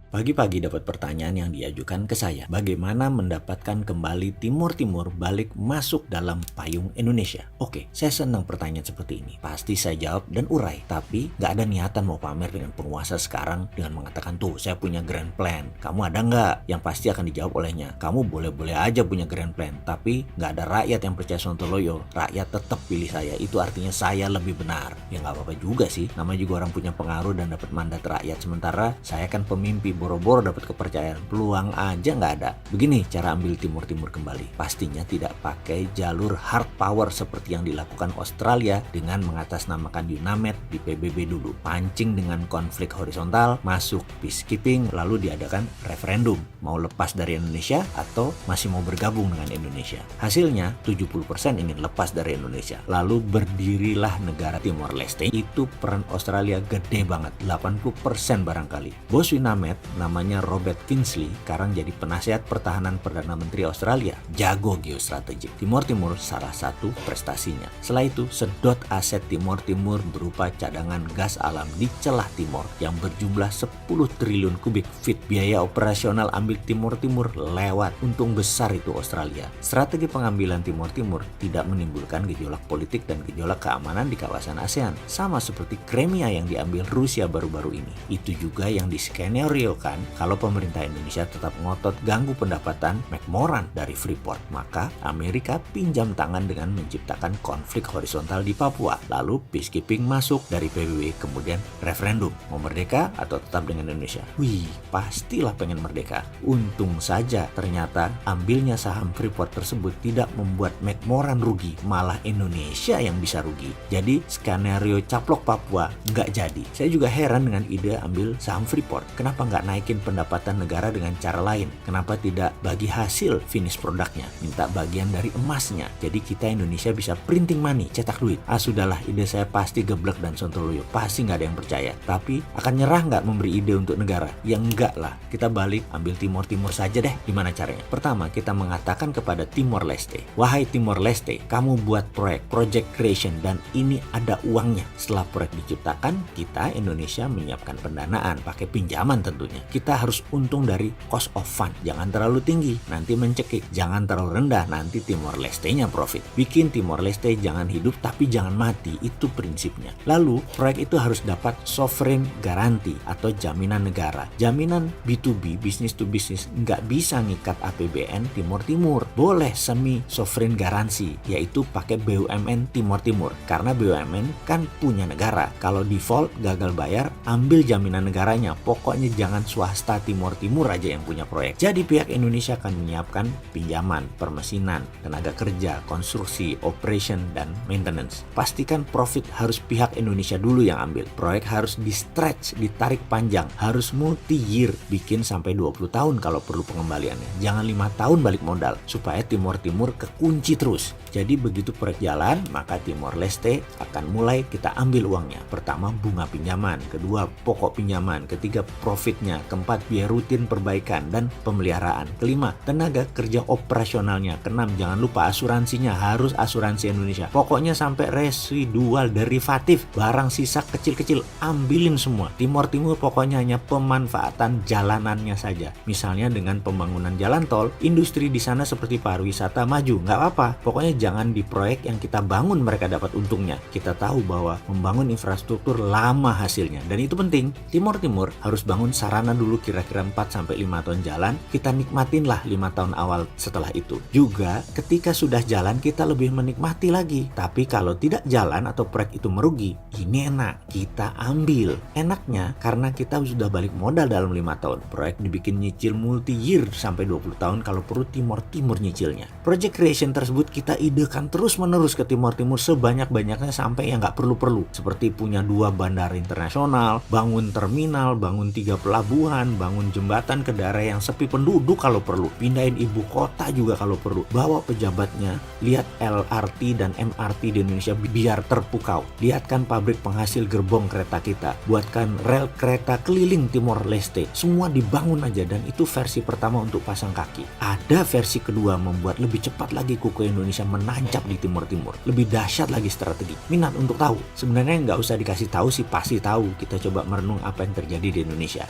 Pagi-pagi dapat pertanyaan yang diajukan ke saya, bagaimana mendapatkan kembali Timur Timur balik masuk dalam payung Indonesia? Oke, saya senang pertanyaan seperti ini. Pasti saya jawab dan urai, tapi nggak ada niatan mau pamer dengan penguasa sekarang dengan mengatakan tuh saya punya grand plan. Kamu ada nggak? Yang pasti akan dijawab olehnya, kamu boleh-boleh aja punya grand plan, tapi nggak ada rakyat yang percaya Sontoloyo. Rakyat tetap pilih saya, itu artinya saya lebih benar. Ya nggak apa-apa juga sih, namanya juga orang punya pengaruh dan dapat mandat rakyat. Sementara saya kan pemimpi, boro-boro dapat kepercayaan, peluang aja nggak ada. Begini cara ambil Timur Timur kembali, pastinya tidak pakai jalur hard power seperti yang dilakukan Australia dengan mengatasnamakan UNAMED di PBB dulu, pancing dengan konflik horizontal, masuk peacekeeping, lalu diadakan referendum mau lepas dari Indonesia atau masih mau bergabung dengan Indonesia. Hasilnya 70% ingin lepas dari Indonesia, lalu berdirilah negara Timor Leste. Itu peran Australia gede banget, 80% barangkali. Bos UNAMED namanya Robert Kingsley sekarang jadi penasihat pertahanan Perdana Menteri Australia, jago geostrategik. Timor Timur salah satu prestasinya. Setelah itu sedot aset Timor Timur berupa cadangan gas alam di celah timur yang berjumlah 10 triliun kubik feet. Biaya operasional ambil Timor Timur lewat, untung besar itu Australia. Strategi pengambilan Timor Timur tidak menimbulkan gejolak politik dan gejolak keamanan di kawasan ASEAN, sama seperti Crimea yang diambil Rusia baru-baru ini. Itu juga yang diskenario-kan kalau pemerintah Indonesia tetap ngotot ganggu pendapatan McMoran dari Freeport, maka Amerika pinjam tangan dengan menciptakan konflik horizontal di Papua, lalu peacekeeping masuk dari PBB, kemudian referendum mau merdeka atau tetap dengan Indonesia. Wih, pastilah pengen merdeka. Untung saja ternyata ambilnya saham Freeport tersebut tidak membuat McMoran rugi, malah Indonesia yang bisa rugi. Jadi skenario caplok Papua nggak jadi. Saya juga heran dengan ide ambil saham Freeport. Kenapa nggak naikin pendapatan negara dengan cara lain? Kenapa tidak bagi hasil finish produknya, minta bagian dari emasnya? Jadi kita Indonesia bisa printing money, cetak duit. Sudahlah, ide saya pasti geblek dan sontoloyo, pasti nggak ada yang percaya. Tapi akan nyerah nggak memberi ide untuk negara? Ya enggak lah, kita balik ambil Timor Timur saja deh. Gimana caranya? Pertama, kita mengatakan kepada Timor Leste, wahai Timor Leste, kamu buat proyek, project creation, dan ini ada uangnya. Setelah proyek diciptakan, kita Indonesia menyiapkan pendanaan, pakai pinjaman tentunya. Kita harus untung dari cost of fund, jangan terlalu tinggi, nanti mencekik. Jangan terlalu rendah, nanti Timor Leste-nya profit. Bikin Timor Leste jangan hidup tapi jangan mati, itu prinsipnya. Lalu, proyek itu harus dapat sovereign garanti atau jaminan negara. Jaminan B2B, business to business, nggak bisa ngikat APBN Timor Timur. Boleh semi sovereign garansi, yaitu pakai BUMN Timor Timur. Karena BUMN kan punya negara. Kalau default, gagal bayar, ambil jaminan negaranya. Pokoknya jangan swasta Timor Timur aja yang punya proyek. Jadi pihak Indonesia akan menyiapkan pinjaman, permesinan, tenaga kerja, konstruksi, operation, dan maintenance. Pastikan profit harus pihak Indonesia dulu yang ambil. Proyek harus di stretch, ditarik panjang, harus multi-year, bikin sampai 20 tahun kalau perlu pengembaliannya. Jangan 5 tahun balik modal, supaya Timor Timur kekunci terus. Jadi begitu proyek jalan, maka Timor Leste akan mulai kita ambil uangnya. Pertama, bunga pinjaman, kedua, pokok pinjaman, ketiga, profitnya, keempat, biaya rutin perbaikan dan pemeliharaan, kelima, tenaga kerja operasionalnya, keenam, jangan lupa asuransinya, harus asuransi Indonesia. Pokoknya sampai residual derivatif, barang sisa kecil-kecil, ambilin semua. Timor Timur pokoknya hanya pemanfaatan jalanannya saja. Misalnya dengan pembangunan jalan tol, industri di sana seperti pariwisata maju, nggak apa-apa. Pokoknya jangan di proyek yang kita bangun mereka dapat untungnya. Kita tahu bahwa membangun infrastruktur lama hasilnya, dan itu penting. Timor Timur harus bangun sarana dulu kira-kira 4-5 tahun jalan, kita nikmatinlah 5 tahun awal setelah itu. Juga ketika sudah jalan kita lebih menikmati lagi. Tapi kalau tidak jalan atau proyek itu merugi, ini enak, kita ambil. Enaknya karena kita sudah balik modal dalam 5 tahun. Proyek dibikin nyicil multi-year sampai 20 tahun kalau perlu Timor Timur nyicilnya. Project creation tersebut kita idekan terus-menerus ke Timor Timur sebanyak-banyaknya sampai yang nggak perlu-perlu. Seperti punya 2 bandara internasional, bangun terminal, bangun 3 pelabuhan, bangun jembatan ke daerah yang sepi penduduk kalau perlu, pindahin ibu kota juga kalau perlu, bawa pejabatnya, lihat LRT dan MRT di Indonesia biar terpukau, lihatkan pabrik penghasil gerbong kereta kita, buatkan rel kereta keliling Timor Leste, semua dibangun aja. Dan itu versi pertama untuk pasang kaki. Ada versi kedua membuat lebih cepat lagi kuku Indonesia menancap di Timor Timur, lebih dahsyat lagi strategi. Minat untuk tahu? Sebenarnya nggak usah dikasih tahu sih, pasti tahu. Kita coba merenung apa yang terjadi di Indonesia.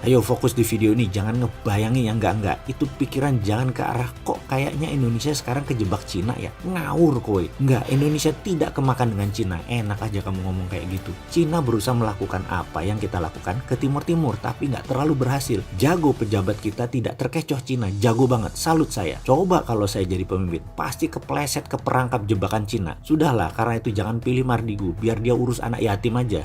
Ayo fokus di video ini, jangan ngebayangin yang enggak-enggak. Itu pikiran jangan ke arah kok kayaknya Indonesia sekarang kejebak Cina ya. Ngawur kowe. Enggak, Indonesia tidak kemakan dengan Cina. Enak aja kamu ngomong kayak gitu. Cina berusaha melakukan apa yang kita lakukan ke timur-timur, tapi nggak terlalu berhasil. Jago pejabat kita tidak terkecoh Cina. Jago banget, salut saya. Coba kalau saya jadi pemimpin, pasti kepleset ke perangkap jebakan Cina. Sudahlah, karena itu jangan pilih Mardigu, biar dia urus anak yatim aja.